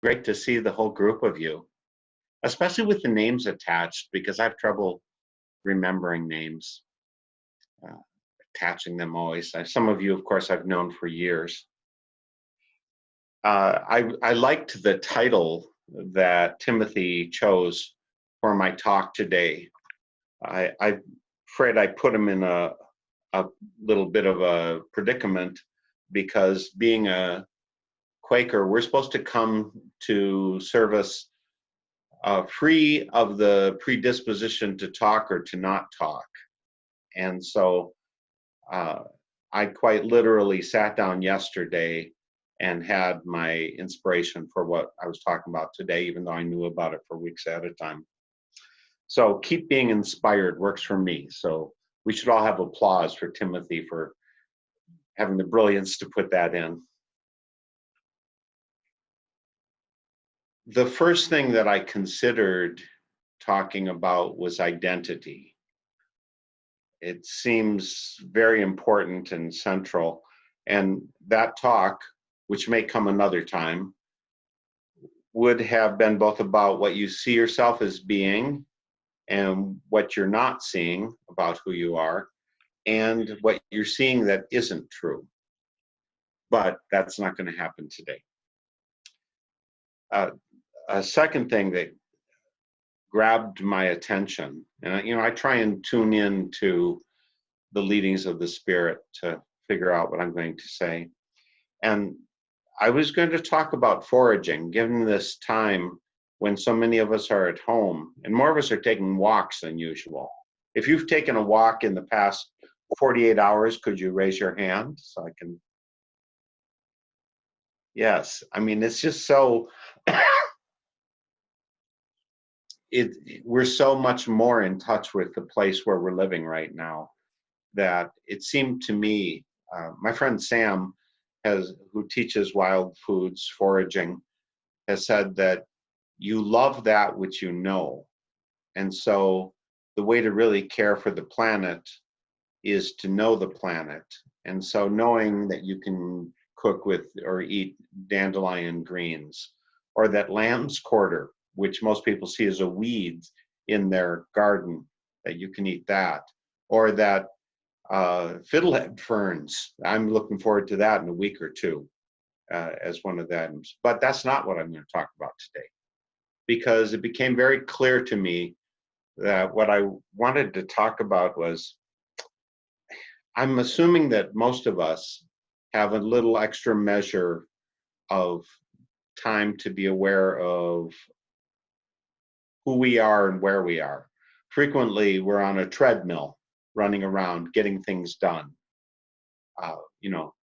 great to see the whole group of you, especially with the names attached, because I have trouble remembering names, uh, attaching them always. Some of you, of course, I've known for years. I liked the title that Timothy chose for my talk today. I'm afraid I put him in a little bit of a predicament because being a Quaker, we're supposed to come to service free of the predisposition to talk or to not talk. And so uh, I quite literally sat down yesterday and had my inspiration for what I was talking about today, even though I knew about it for weeks at a time. So keep being inspired works for me. So we should all have applause for Timothy for having the brilliance to put that in. The first thing that I considered talking about was identity. It seems very important and central. And that talk, which may come another time, would have been both about what you see yourself as being and what you're not seeing about who you are, and what you're seeing that isn't true. But that's not going to happen today. A second thing that grabbed my attention, and I try and tune in to the leadings of the Spirit to figure out what I'm going to say. And I was going to talk about foraging, given this time when so many of us are at home, and more of us are taking walks than usual. If you've taken a walk in the past 48 hours, could you raise your hand so I can? Yes, I mean, it's just so, we're so much more in touch with the place where we're living right now that it seemed to me, my friend Sam, who teaches wild foods foraging, has said that you love that which you know. And so the way to really care for the planet is to know the planet. And so knowing that you can cook with or eat dandelion greens, or that lamb's quarter, which most people see as a weed in their garden, that you can eat that, or that fiddlehead ferns. I'm looking forward to that in a week or two as one of them. But that's not what I'm going to talk about today, because it became very clear to me that what I wanted to talk about was, I'm assuming that most of us have a little extra measure of time to be aware of who we are and where we are. Frequently, we're on a treadmill, running around, getting things done.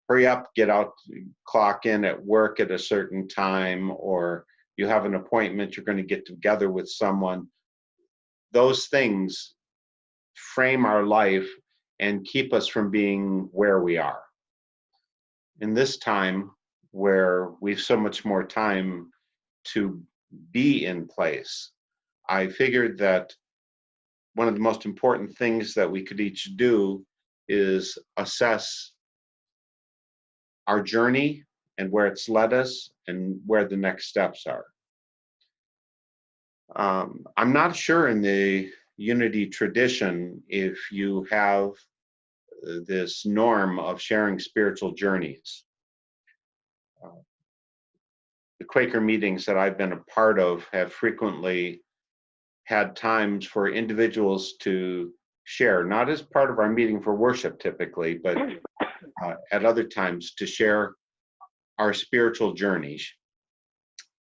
Hurry up, get out, clock in at work at a certain time, or you have an appointment, you're going to get together with someone. Those things frame our life and keep us from being where we are. In this time where we've so much more time to be in place, I figured that one of the most important things that we could each do is assess our journey and where it's led us and where the next steps are. I'm not sure in the Unity tradition if you have this norm of sharing spiritual journeys. The Quaker meetings that I've been a part of have frequently had times for individuals to share, not as part of our meeting for worship typically, but at other times to share our spiritual journeys.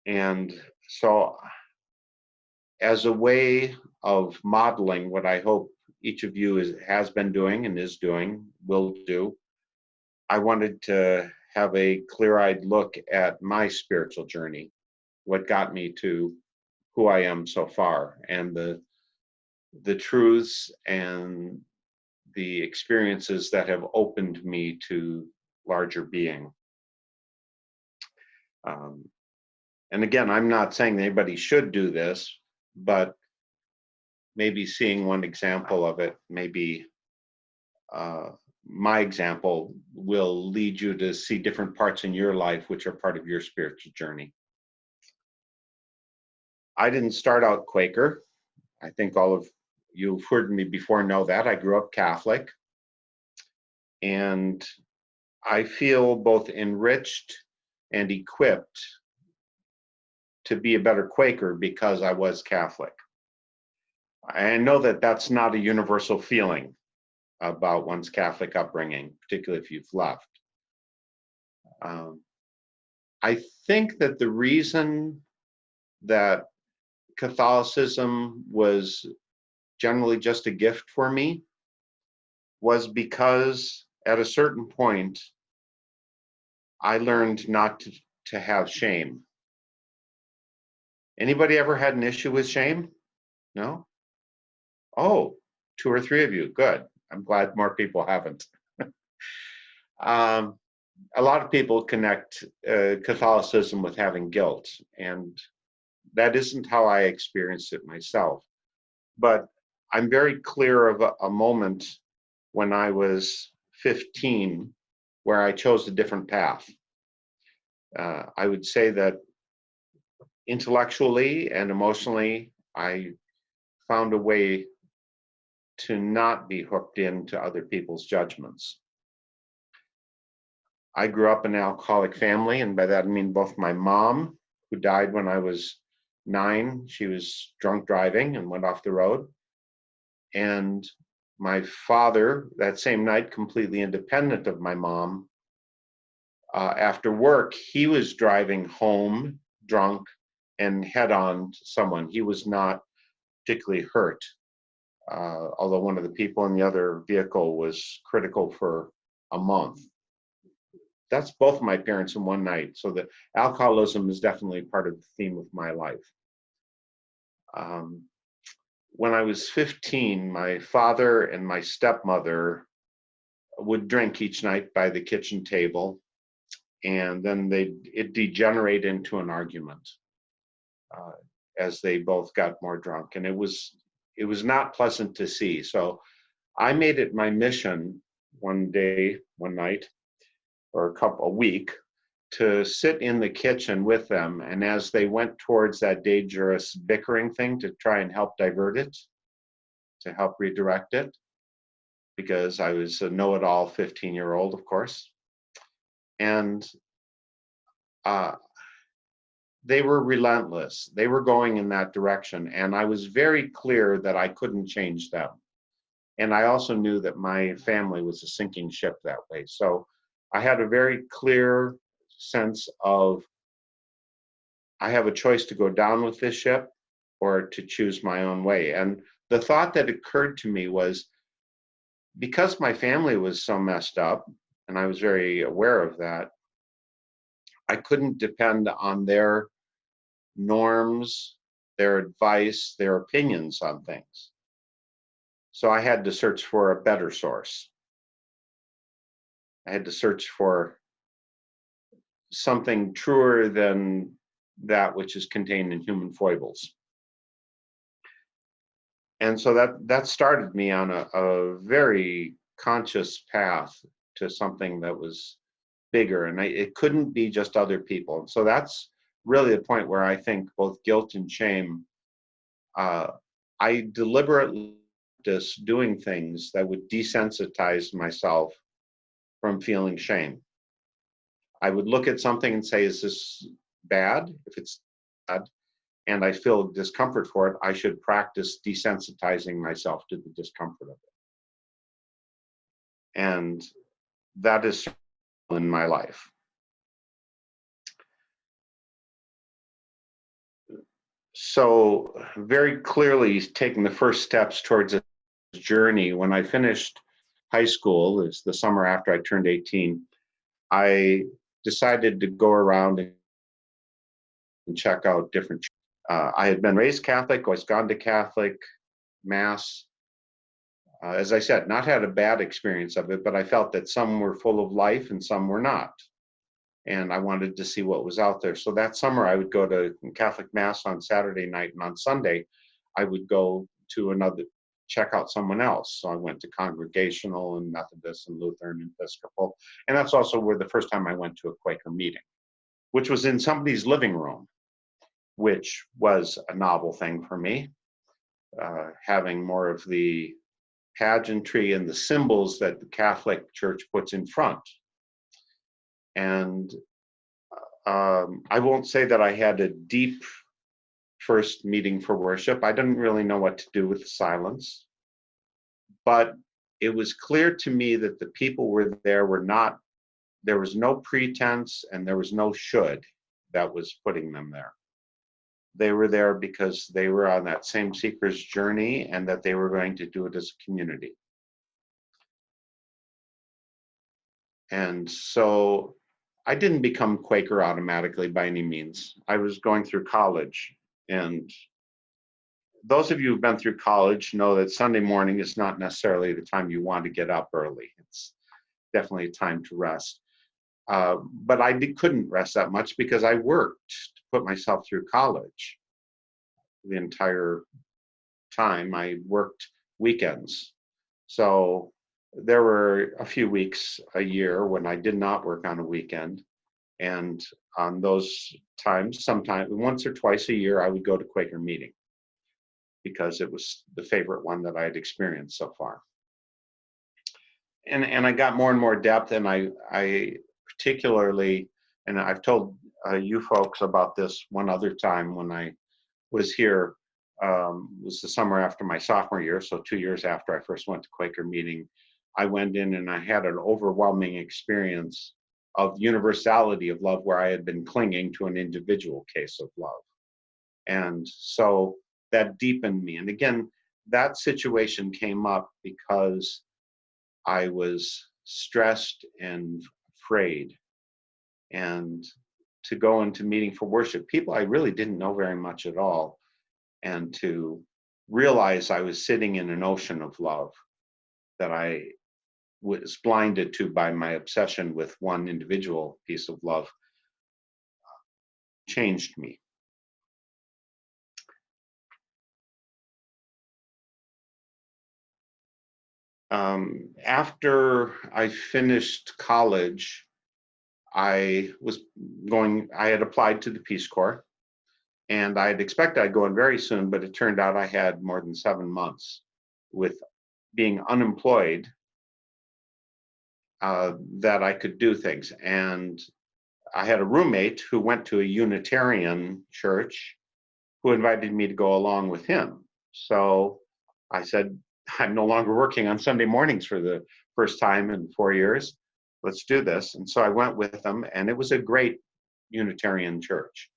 And so as a way of modeling what I hope each of you has been doing and is doing, will do, I wanted to have a clear-eyed look at my spiritual journey, what got me to who I am so far, and the truths and the experiences that have opened me to larger being. And again, I'm not saying anybody should do this, but maybe seeing one example of it, maybe my example will lead you to see different parts in your life which are part of your spiritual journey. I didn't start out Quaker. I think all of you who've heard me before know that. I grew up Catholic, and I feel both enriched and equipped to be a better Quaker because I was Catholic. I know that that's not a universal feeling about one's Catholic upbringing, particularly if you've left. I think that the reason that Catholicism was generally just a gift for me was because at a certain point, I learned not to have shame. Anybody ever had an issue with shame? No? Oh, 2 or 3 of you. Good. I'm glad more people haven't. A lot of people connect Catholicism with having guilt, and that isn't how I experienced it myself. But I'm very clear of a moment when I was 15 where I chose a different path. I would say that intellectually and emotionally, I found a way to not be hooked into other people's judgments. I grew up in an alcoholic family, and by that I mean both my mom, who died when I was 9, she was drunk driving and went off the road, and my father, that same night, completely independent of my mom. After work, he was driving home drunk and head on to someone. He was not particularly hurt, although one of the people in the other vehicle was critical for a month. That's both my parents in one night. So the alcoholism is definitely part of the theme of my life. When I was 15, my father and my stepmother would drink each night by the kitchen table, and then it degenerated into an argument as they both got more drunk, and it was not pleasant to see. So I made it my mission one night, or a week, to sit in the kitchen with them, and as they went towards that dangerous bickering thing, to try and help divert it, to help redirect it, because I was a know-it-all 15-year-old, of course. And they were relentless. They were going in that direction, and I was very clear that I couldn't change them. And I also knew that my family was a sinking ship that way. So I had a very clear sense of, I have a choice to go down with this ship or to choose my own way. And the thought that occurred to me was, because my family was so messed up, and I was very aware of that, I couldn't depend on their norms, their advice, their opinions on things. So I had to search for a better source. I had to search for something truer than that which is contained in human foibles. And so that started me on a very conscious path to something that was bigger, and it couldn't be just other people. And so that's really the point where I think both guilt and shame, I deliberately practiced doing things that would desensitize myself from feeling shame. I would look at something and say, is this bad? If it's bad and I feel discomfort for it, I should practice desensitizing myself to the discomfort of it. And that is in my life. So very clearly taking the first steps towards a journey, when I finished high school, it's the summer after I turned 18, I decided to go around and check out different churches. I had been raised Catholic, always gone to Catholic Mass. As I said, not had a bad experience of it, but I felt that some were full of life and some were not. And I wanted to see what was out there. So that summer I would go to Catholic Mass on Saturday night, and on Sunday I would go to check out someone else. So I went to Congregational and Methodist and Lutheran and Episcopal. And that's also where the first time I went to a Quaker meeting, which was in somebody's living room. which was a novel thing for me, having more of the pageantry and the symbols that the Catholic Church puts in front. And I won't say that I had a deep first meeting for worship. I didn't really know what to do with the silence. But it was clear to me that the people there there was no pretense and there was no should that was putting them there. They were there because they were on that same seeker's journey and that they were going to do it as a community. And so I didn't become Quaker automatically by any means. I was going through college, and those of you who've been through college know that Sunday morning is not necessarily the time you want to get up early. It's definitely a time to rest. But I couldn't rest that much because I worked to put myself through college. The entire time I worked weekends. So there were a few weeks a year when I did not work on a weekend. And on those times, sometimes once or twice a year, I would go to Quaker meeting because it was the favorite one that I had experienced so far. And I got more and more depth, and I particularly, and I've told you folks about this one other time when I was here, was the summer after my sophomore year, so 2 years after I first went to Quaker meeting. I went in and I had an overwhelming experience of universality of love where I had been clinging to an individual case of love. And so that deepened me. And again, that situation came up because I was stressed and afraid. And to go into meeting for worship, people I really didn't know very much at all, and to realize I was sitting in an ocean of love that I was blinded to by my obsession with one individual piece of love changed me. After I finished college, I had applied to the Peace Corps, and I had expected I'd go in very soon, but it turned out I had more than 7 months with being unemployed that I could do things. And I had a roommate who went to a Unitarian church who invited me to go along with him. So I said, I'm no longer working on Sunday mornings for the first time in 4 years. Let's do this. And so I went with them, and it was a great Unitarian church.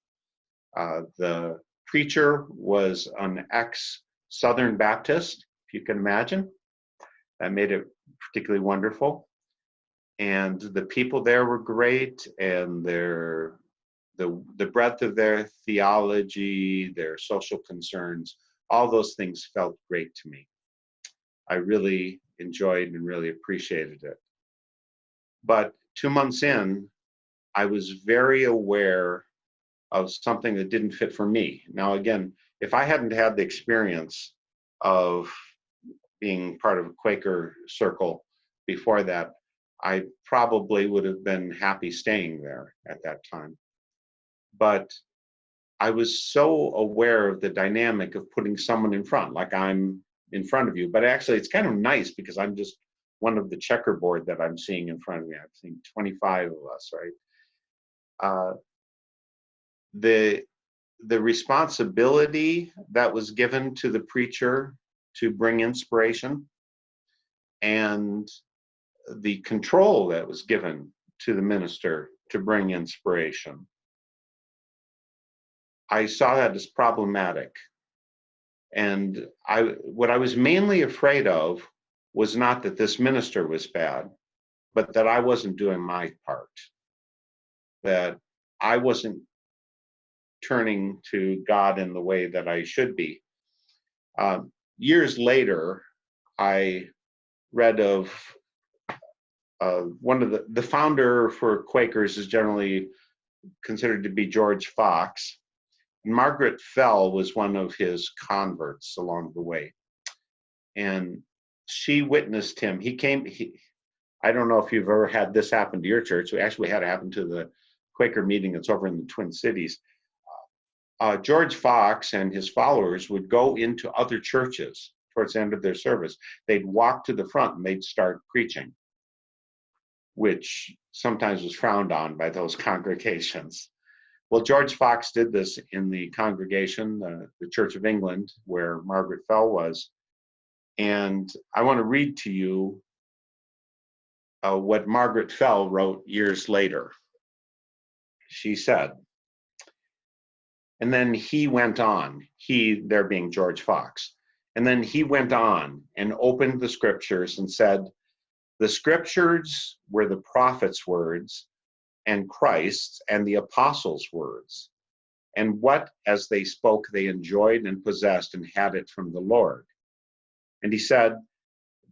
The preacher was an ex-Southern Baptist, if you can imagine. That made it particularly wonderful. And the people there were great, and the breadth of their theology, their social concerns, all those things felt great to me. I really enjoyed and really appreciated it. But 2 months in, I was very aware of something that didn't fit for me. Now, again, if I hadn't had the experience of being part of a Quaker circle before that, I probably would have been happy staying there at that time. But I was so aware of the dynamic of putting someone in front, like I'm in front of you. But actually, it's kind of nice because I'm just one of the checkerboard that I'm seeing in front of me. I'm seeing 25 of us, right? The responsibility that was given to the preacher to bring inspiration, and the control that was given to the minister to bring inspiration, I saw that as problematic. And what I was mainly afraid of was not that this minister was bad, but that I wasn't doing my part, that I wasn't turning to God in the way that I should be. Years later, I read of one of the founder for Quakers is generally considered to be George Fox. Margaret Fell was one of his converts along the way. And she witnessed him. I don't know if you've ever had this happen to your church. We actually had it happen to the Quaker meeting that's over in the Twin Cities. George Fox and his followers would go into other churches towards the end of their service. They'd walk to the front and they'd start preaching, which sometimes was frowned on by those congregations. Well, George Fox did this in the congregation, the Church of England, where Margaret Fell was. And I want to read to you what Margaret Fell wrote years later. She said, and then he went on, he, there being George Fox, and then he went on and opened the scriptures and said, the scriptures were the prophets' words and Christ's and the apostles' words. And what, as they spoke, they enjoyed and possessed and had it from the Lord. And he said,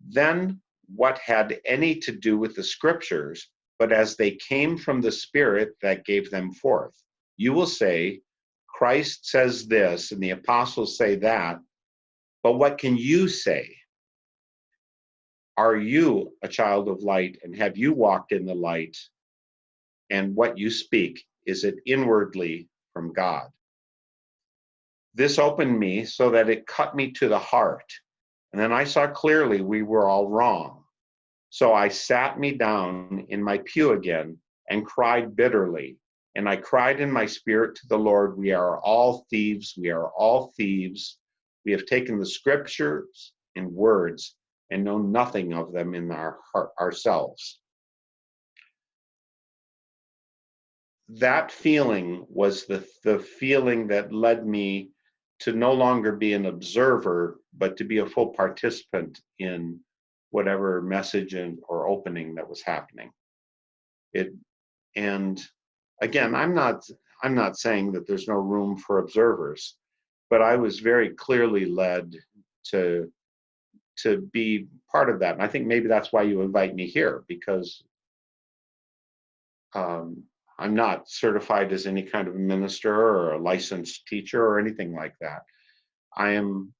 then what had any to do with the scriptures, but as they came from the Spirit that gave them forth? You will say, Christ says this, and the apostles say that, but what can you say? Are you a child of light, and have you walked in the light? And what you speak, is it inwardly from God? This opened me so that it cut me to the heart. And then I saw clearly we were all wrong. So I sat me down in my pew again and cried bitterly. And I cried in my spirit to the Lord, we are all thieves, we are all thieves. We have taken the scriptures in words and know nothing of them in our heart ourselves. That feeling was the feeling that led me to no longer be an observer, but to be a full participant in whatever message or opening that was happening. And again, I'm not saying that there's no room for observers, but I was very clearly led to be part of that. And I think maybe that's why you invite me here, because I'm not certified as any kind of a minister or a licensed teacher or anything like that. I am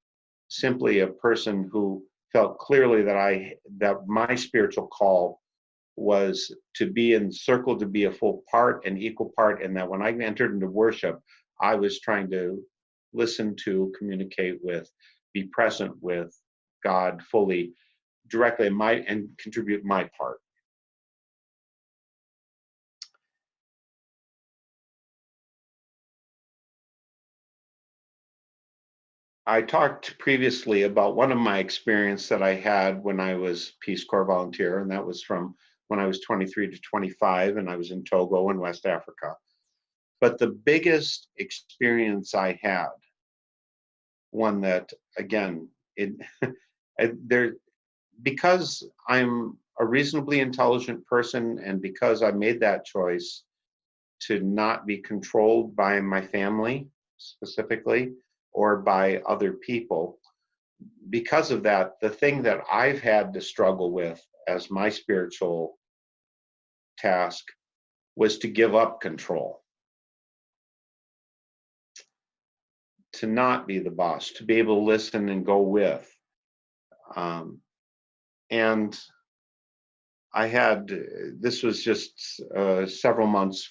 simply a person who felt clearly that my spiritual call was to be encircled, to be a full part, an equal part, and that when I entered into worship, I was trying to listen to, communicate with, be present with God fully, directly, and contribute my part. I talked previously about one of my experience that I had when I was Peace Corps volunteer, and that was from when I was 23 to 25, and I was in Togo in West Africa. But the biggest experience I had, one that, again, because I'm a reasonably intelligent person, and because I made that choice to not be controlled by my family specifically, or by other people. Because of that, the thing that I've had to struggle with as my spiritual task was to give up control, to not be the boss, to be able to listen and go with. And this was just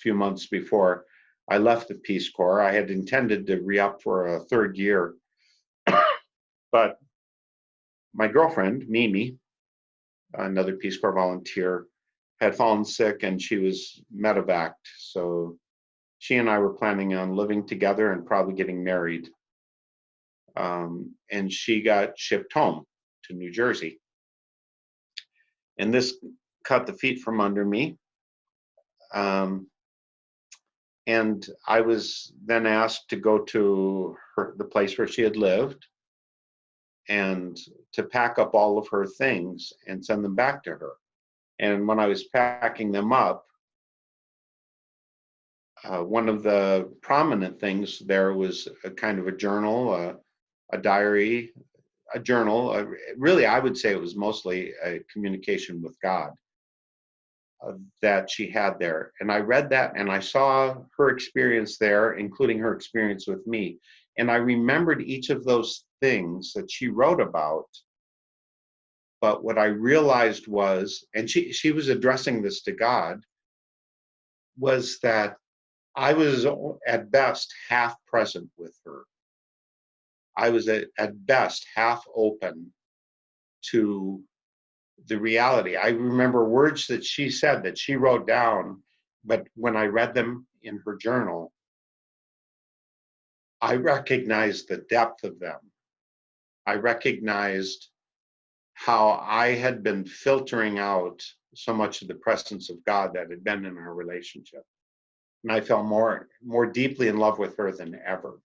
few months before I left the Peace Corps. I had intended to re-up for a third year, but my girlfriend, Mimi, another Peace Corps volunteer, had fallen sick and she was medevaced. So she and I were planning on living together and probably getting married. And she got shipped home to New Jersey. And this cut the feet from under me. And I was then asked to go to the place where she had lived and to pack up all of her things and send them back to her. And when I was packing them up, one of the prominent things there was a kind of a journal, a diary, a journal. Really, I would say it was mostly a communication with God that she had there. And I read that and I saw her experience there, including her experience with me. And I remembered each of those things that she wrote about. But what I realized was, and she was addressing this to God, was that I was at best half present with her. I was at best half open to the reality. I remember words that she said that she wrote down, but when I read them in her journal, I recognized the depth of them. I recognized how I had been filtering out so much of the presence of God that had been in our relationship. And I fell more deeply in love with her than ever.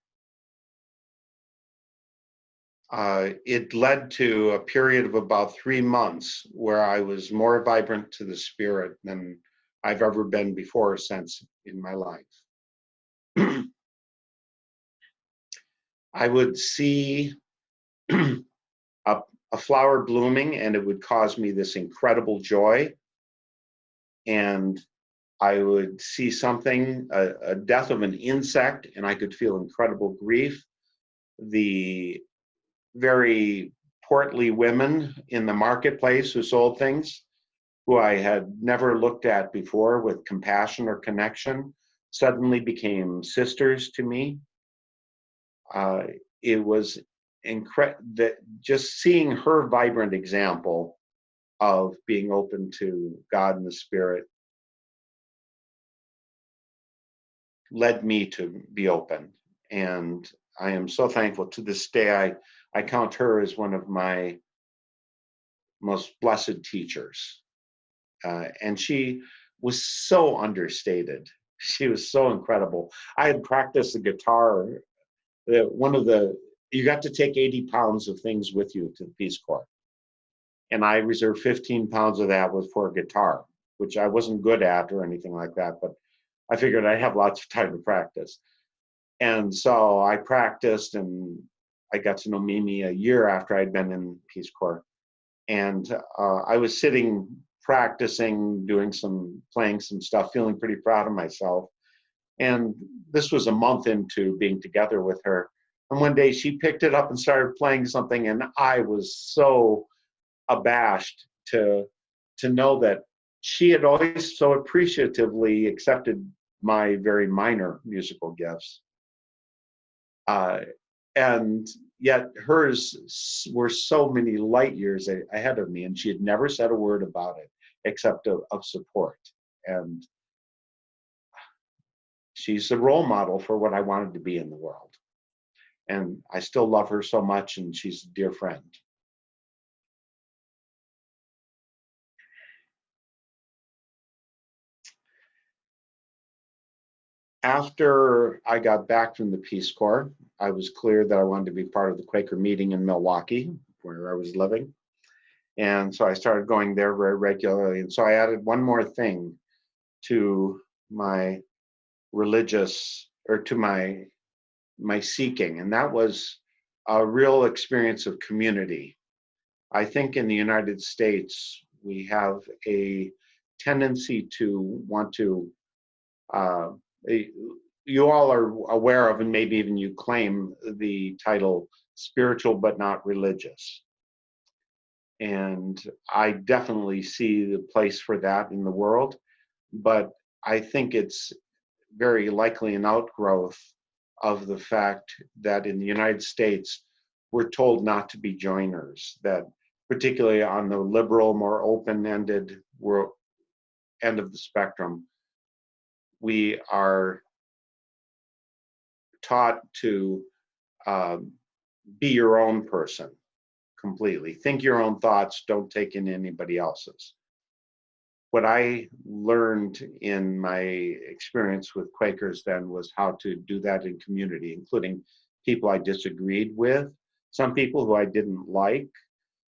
It led to a period of about 3 months where I was more vibrant to the spirit than I've ever been before or since in my life. I would see a, a flower blooming and it would cause me this incredible joy. And I would see something, a death of an insect, and I could feel incredible grief. The very portly women in the marketplace who sold things, who I had never looked at before with compassion or connection, suddenly became sisters to me. It was that just seeing her vibrant example of being open to God and the Spirit led me to be open. And I am so thankful to this day. I count her as one of my most blessed teachers. And she was so understated. She was so incredible. I had practiced the guitar. You got to take 80 pounds of things with you to the Peace Corps. And I reserved 15 pounds of that was for guitar, which I wasn't good at or anything like that, but I figured I'd have lots of time to practice. And so I practiced, and I got to know Mimi a year after I'd been in Peace Corps. And I was sitting practicing, playing some stuff, feeling pretty proud of myself. And this was a month into being together with her. And one day she picked it up and started playing something, and I was so abashed to know that she had always so appreciatively accepted my very minor musical gifts. And yet hers were so many light years ahead of me, and she had never said a word about it except of support. And she's a role model for what I wanted to be in the world. And I still love her so much, and she's a dear friend. After I got back from the Peace Corps, I was clear that I wanted to be part of the Quaker meeting in Milwaukee, where I was living. And so I started going there very regularly. And so I added one more thing to my religious, or to my seeking, and that was a real experience of community. I think in the United States, we have a tendency to want to, uh, you all are aware of, and maybe even you claim the title spiritual but not religious. And I definitely see the place for that in the world, but I think it's very likely an outgrowth of the fact that in the United States, we're told not to be joiners, that particularly on the liberal, more open-ended end of the spectrum, we are taught to be your own person completely. Think your own thoughts, don't take in anybody else's. What I learned in my experience with Quakers then was how to do that in community, including people I disagreed with, some people who I didn't like,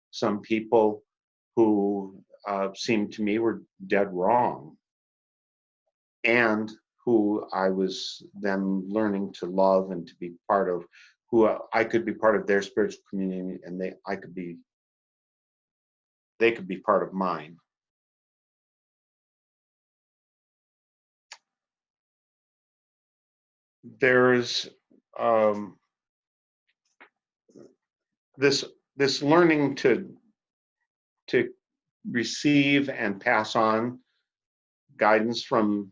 some people who seemed to me were dead wrong, and who I was then learning to love and to be part of, who I could be part of their spiritual community, and they could be part of mine. There's this learning to receive and pass on guidance from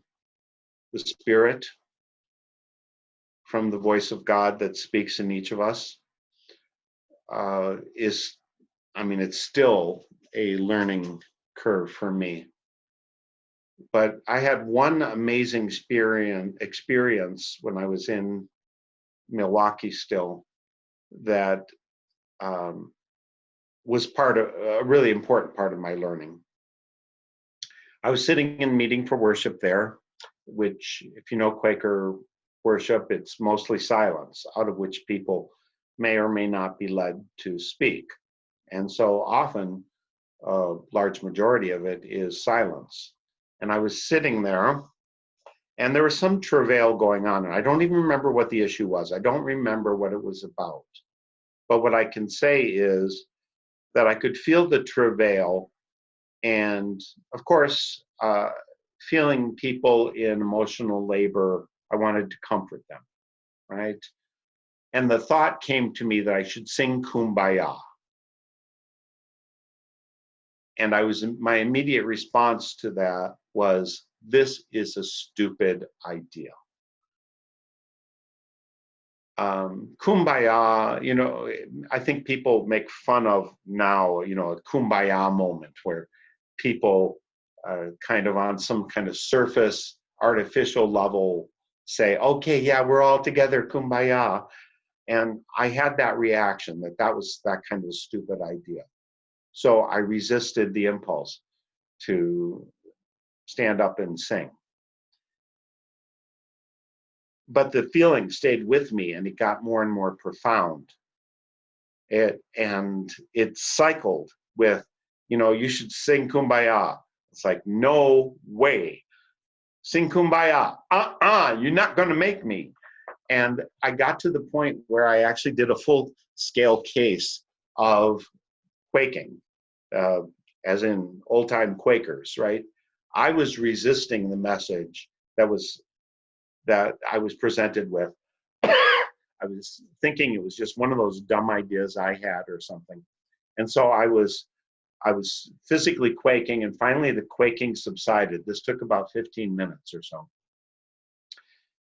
the Spirit from the voice of God that speaks in each of us is, I mean, it's still a learning curve for me. But I had one amazing experience when I was in Milwaukee still that was part of a really important part of my learning. I was sitting in meeting for worship there, which, if you know Quaker worship, it's mostly silence, out of which people may or may not be led to speak. And so often, a large majority of it is silence. And I was sitting there, and there was some travail going on. And I don't even remember what the issue was. I don't remember what it was about. But what I can say is that I could feel the travail, and of course, feeling people in emotional labor, I wanted to comfort them, right? And the thought came to me that I should sing Kumbaya. And my immediate response to that was, this is a stupid idea. Kumbaya, you know, I think people make fun of now, you know, a Kumbaya moment where people kind of on some kind of surface artificial level say, okay, yeah, we're all together, Kumbaya. And I had that reaction that was that kind of a stupid idea. So I resisted the impulse to stand up and sing. But the feeling stayed with me, and it got more and more profound. And it cycled with, you know, you should sing Kumbaya. It's like, no way. Sing Kumbaya. You're not going to make me. And I got to the point where I actually did a full-scale case of quaking, as in old-time Quakers, right? I was resisting the message that I was presented with. I was thinking it was just one of those dumb ideas I had or something. And so I was physically quaking, and finally the quaking subsided. This took about 15 minutes or so.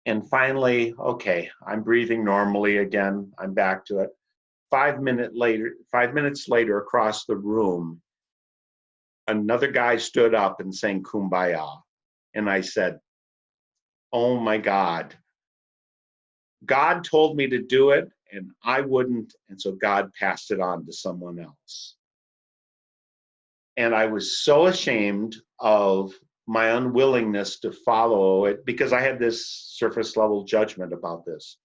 And finally, okay, I'm breathing normally again. I'm back to it. 5 minutes later, across the room, another guy stood up and sang Kumbaya. And I said, oh my God. God told me to do it, and I wouldn't, and so God passed it on to someone else. And I was so ashamed of my unwillingness to follow it because I had this surface level judgment about this.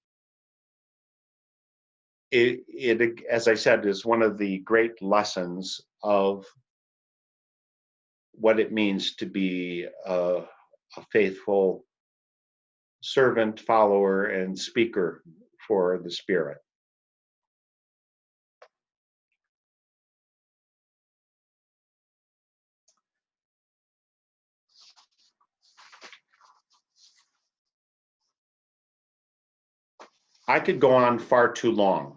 It, as I said, is one of the great lessons of what it means to be a faithful servant, follower, and speaker for the Spirit. I could go on far too long,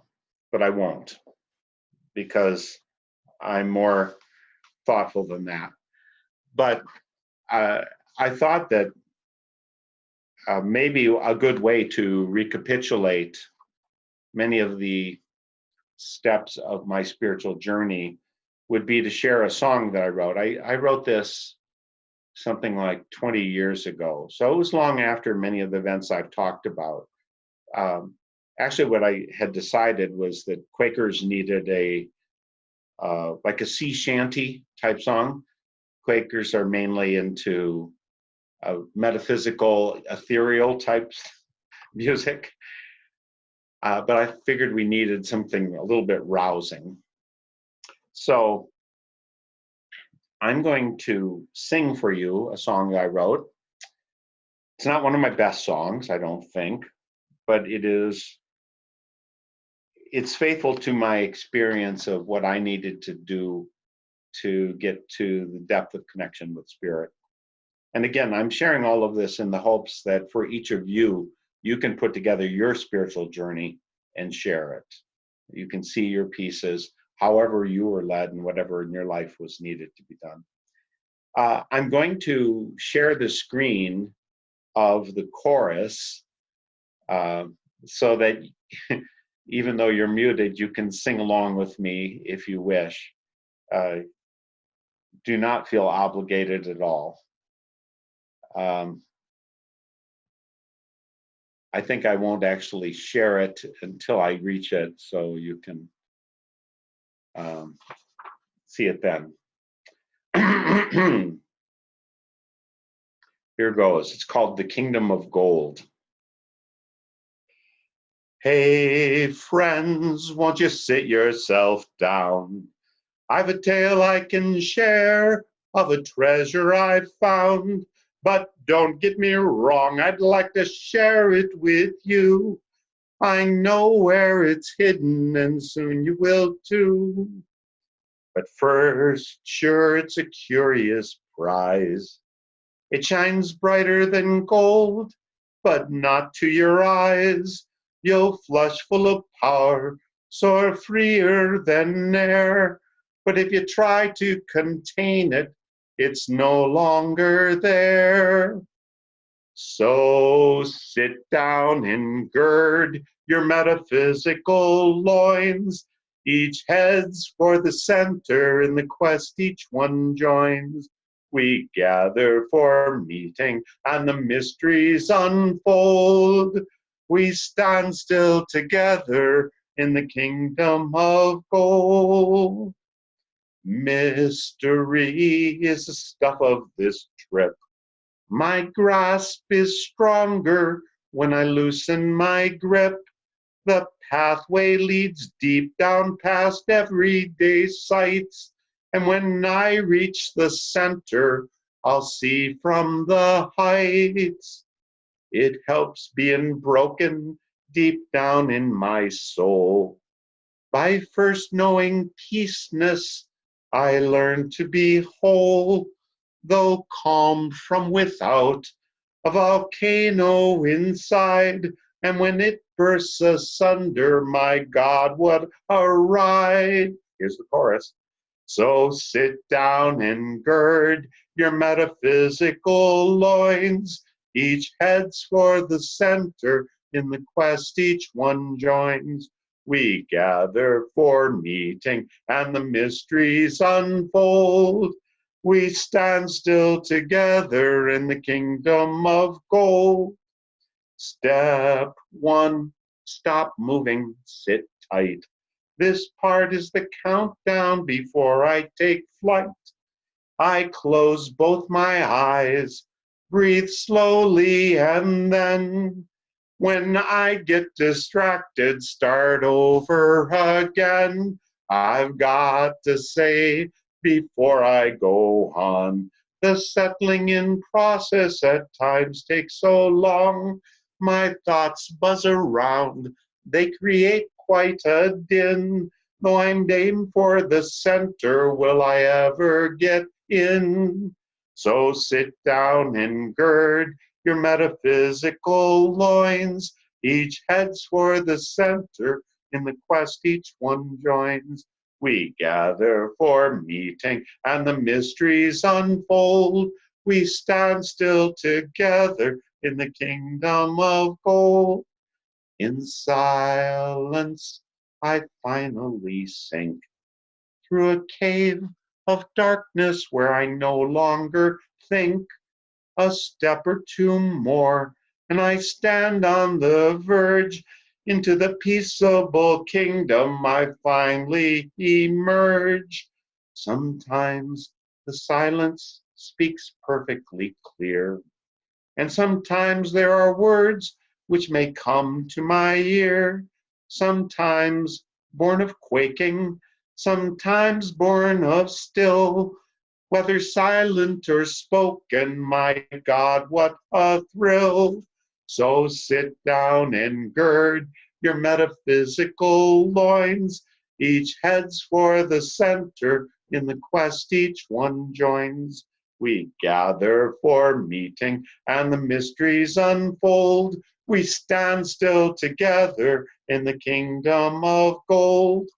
but I won't, because I'm more thoughtful than that. But I thought that maybe a good way to recapitulate many of the steps of my spiritual journey would be to share a song that I wrote. I wrote this something like 20 years ago. So it was long after many of the events I've talked about. Actually, what I had decided was that Quakers needed like a sea shanty type song. Quakers are mainly into metaphysical, ethereal type music. But I figured we needed something a little bit rousing. So I'm going to sing for you a song I wrote. It's not one of my best songs, I don't think, but it's faithful to my experience of what I needed to do to get to the depth of connection with Spirit. And again, I'm sharing all of this in the hopes that for each of you, you can put together your spiritual journey and share it. You can see your pieces, however you were led and whatever in your life was needed to be done. I'm going to share the screen of the chorus so that even though you're muted, you can sing along with me if you wish. Uh, do not feel obligated at all. Um, I think I won't actually share it until I reach it, so you can see it then. Here goes. It's called The Kingdom of Gold. Hey, friends, won't you sit yourself down? I've a tale I can share of a treasure I've found. But don't get me wrong, I'd like to share it with you. I know where it's hidden, and soon you will too. But first, sure, it's a curious prize. It shines brighter than gold, but not to your eyes. You'll flush full of power, soar freer than air. But if you try to contain it, it's no longer there. So sit down and gird your metaphysical loins. Each heads for the center in the quest each one joins. We gather for meeting and the mysteries unfold. We stand still together in the kingdom of gold. Mystery is the stuff of this trip. My grasp is stronger when I loosen my grip. The pathway leads deep down past everyday sights. And when I reach the center, I'll see from the heights. It helps being broken deep down in my soul. By first knowing peaceness, I learned to be whole. Though calm from without, a volcano inside, and when it bursts asunder, my God, what a ride. Here's the chorus. So sit down and gird your metaphysical loins. Each heads for the center, in the quest each one joins. We gather for meeting, and the mysteries unfold. We stand still together in the kingdom of gold. Step one, stop moving, sit tight. This part is the countdown before I take flight. I close both my eyes, breathe slowly, and then, when I get distracted, start over again. I've got to say before I go on, the settling in process at times takes so long. My thoughts buzz around, they create quite a din. Though I'm aimed for the center, will I ever get in? So sit down and gird your metaphysical loins. Each heads for the center, in the quest each one joins. We gather for meeting, and the mysteries unfold. We stand still together in the kingdom of gold. In silence, I finally sink through a cave of darkness where I no longer think. A step or two more, and I stand on the verge into the peaceable kingdom I finally emerge. Sometimes the silence speaks perfectly clear, and sometimes there are words which may come to my ear, sometimes born of quaking, sometimes born of still. Whether silent or spoken, my God, what a thrill. So sit down and gird your metaphysical loins. Each heads for the center, in the quest each one joins. We gather for meeting, and the mysteries unfold. We stand still together in the kingdom of gold.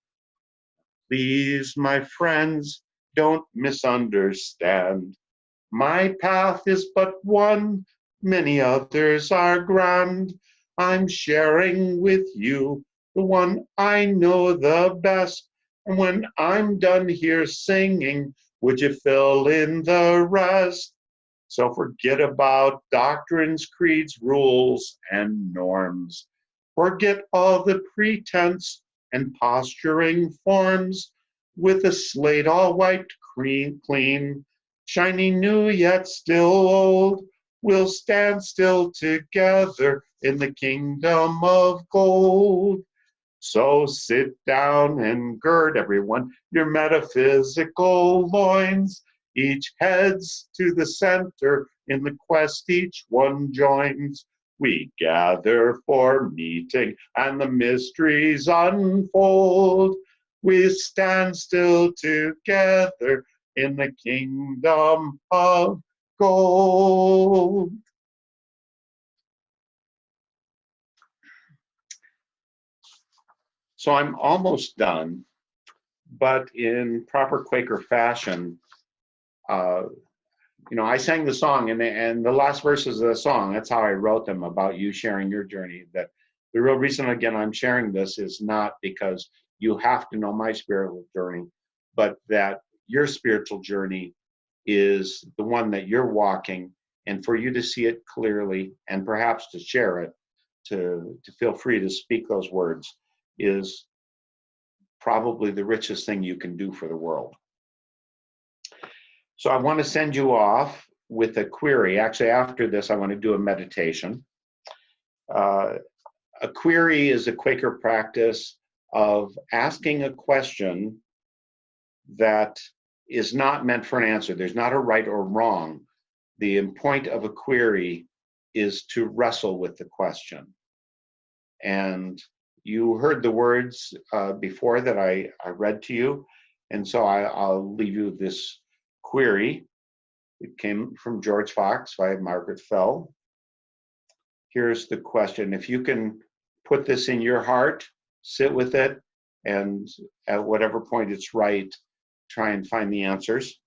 Please, my friends, don't misunderstand. My path is but one, many others are grand. I'm sharing with you, the one I know the best. And when I'm done here singing, would you fill in the rest? So forget about doctrines, creeds, rules, and norms. Forget all the pretense and posturing forms. With a slate all white, clean, shiny new yet still old, we'll stand still together in the kingdom of gold. So sit down and gird, everyone, your metaphysical loins. Each heads to the center, in the quest each one joins. We gather for meeting, and the mysteries unfold. We stand still together in the kingdom of gold. So I'm almost done, but in proper Quaker fashion, uh, I sang the song, and the last verses of the song, that's how I wrote them, about you sharing your journey. That the real reason, again, I'm sharing this is not because you have to know my spiritual journey, but that your spiritual journey is the one that you're walking, and for you to see it clearly and perhaps to share it, to feel free to speak those words, is probably the richest thing you can do for the world. So I want to send you off with a query. Actually, after this, I want to do a meditation. Uh, a query is a Quaker practice of asking a question that is not meant for an answer. There's not a right or wrong. The point of a query is to wrestle with the question. And you heard the words before that I read to you. And so I'll leave you this query. It came from George Fox by Margaret Fell. Here's the question. If you can put this in your heart, sit with it, and at whatever point it's right, try and find the answers.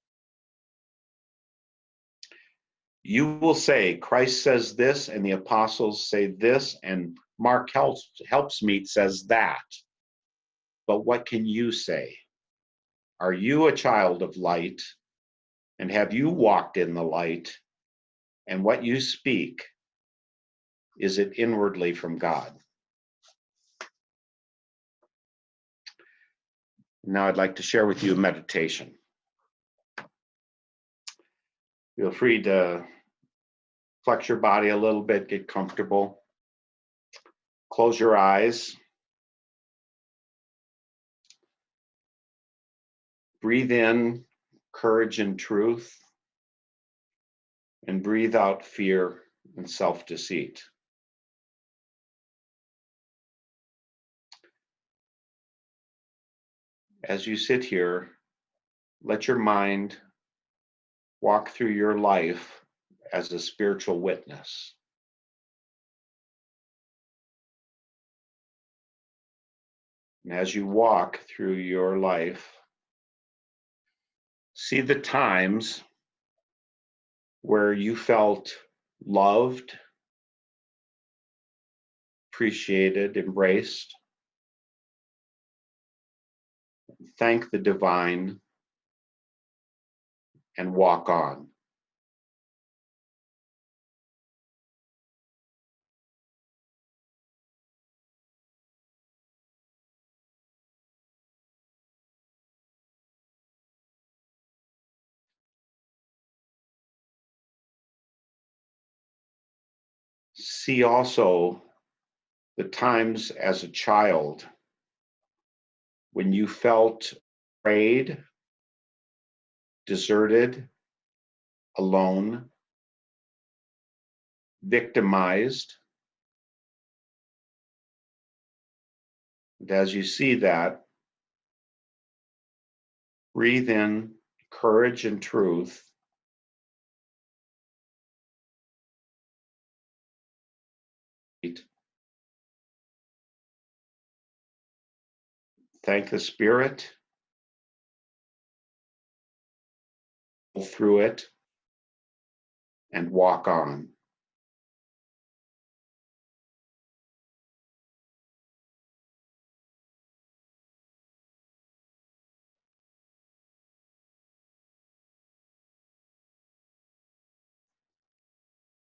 You will say, Christ says this, and the apostles say this, and Mark Helpsmeet says that. But what can you say? Are you a child of light? And have you walked in the light? And what you speak, is it inwardly from God? Now I'd like to share with you a meditation. Feel free to flex your body a little bit, get comfortable. Close your eyes. Breathe in courage and truth, and breathe out fear and self-deceit. As you sit here, let your mind walk through your life as a spiritual witness. And as you walk through your life, see the times where you felt loved, appreciated, embraced. Thank the divine and walk on. See also the times as a child when you felt afraid, deserted, alone, victimized. And as you see that, breathe in courage and truth. Thank the Spirit through it and walk on.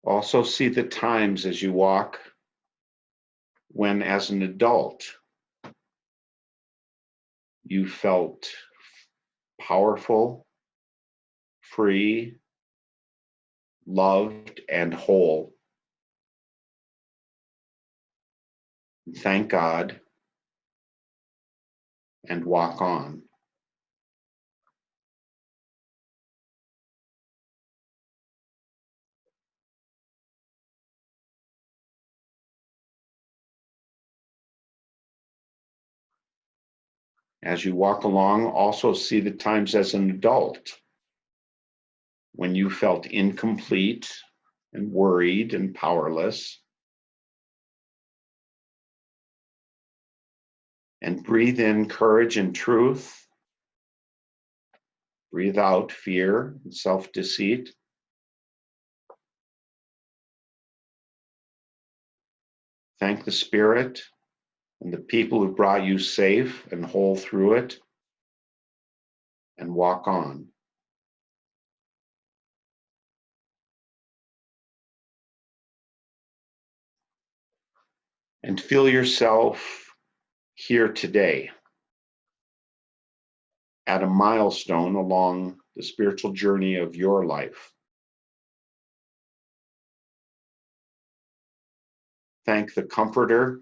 Also see the times as you walk when, as an adult, you felt powerful, free, loved, and whole. Thank God and walk on. As you walk along, also see the times as an adult when you felt incomplete and worried and powerless. And breathe in courage and truth. Breathe out fear and self-deceit. Thank the Spirit and the people who brought you safe and whole through it, and walk on. And feel yourself here today at a milestone along the spiritual journey of your life. Thank the Comforter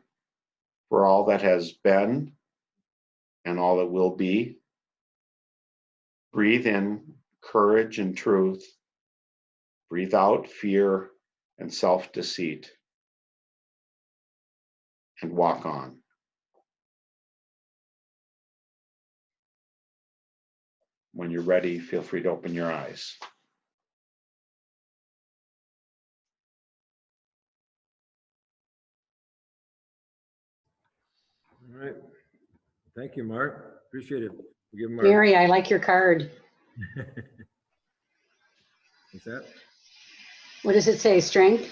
for all that has been and all that will be. Breathe in courage and truth. Breathe out fear and self-deceit. And walk on. When you're ready, feel free to open your eyes. All right. Thank you, Mark. Appreciate it. Give Mark. Gary, I like your card. What's that? What does it say? Strength?